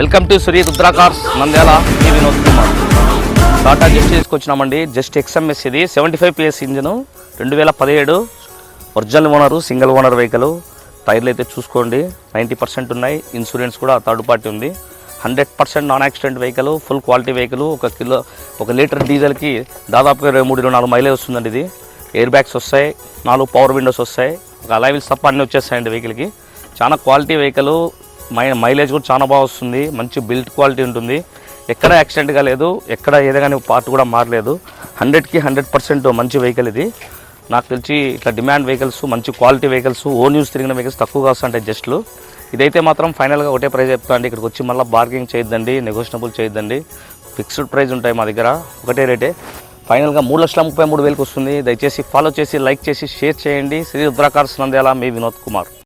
Welcome to Sri Rudra cars Nandyal. మీ Vinod Kumar. Tata just తీసుకొచ్చినామండి. Just XMS ఇది 75 PS engine 2017 original owner, single owner vehicle. టైర్లు అయితే చూసుకోండి 90% ఉన్నాయి. ఇన్సూరెన్స్ కూడా థర్డ్ పార్టీ ఉంది. 100% non accident vehicle, full quality vehicle. 1 litre డీజిల్కి దాదాపుగా 23-24 మైలేజ్ వస్తుందండి. ఇది ఎయిర్ బ్యాగ్స్ వస్తాయి, 4 పవర్ విండోస్ వస్తాయి, ఒక అలై వీల్స్ తప్ప అన్నీ వచ్చేస్తాయండి వెహికల్కి. చాలా క్వాలిటీ వెహికల్, మైలేజ్ కూడా చాలా బాగా వస్తుంది. మంచి బిల్ట్ క్వాలిటీ ఉంటుంది. ఎక్కడ యాక్సిడెంట్ కాలేదు, ఎక్కడ ఏదైనా పార్ట్ కూడా మారలేదు. 100కి 100% మంచి వెహికల్ ఇది. నాకు తెలిసి ఇట్లా డిమాండ్ వెహికల్స్, మంచి క్వాలిటీ వెహికల్స్, ఓన్ యూస్ తిరిగిన వెహికల్స్ తక్కువగా వస్తుంటాయి జస్ట్లు. ఇదైతే మాత్రం ఫైనల్గా ఒకటే ప్రైస్ చెప్తాండి. ఇక్కడికి వచ్చి మళ్ళీ బార్గెనింగ్ చేయొద్దండి, నెగోషియబుల్ చేయొద్దండి. ఫిక్స్డ్ ప్రైస్ ఉంటాయి మా దగ్గర, ఒకటే రేటే. ఫైనల్గా 3,33,000 వస్తుంది. దయచేసి ఫాలో చేసి, లైక్ చేసి, షేర్ చేయండి. శ్రీ రుద్ర కార్స్ నంద్యాల. మీ వినోద్ కుమార్.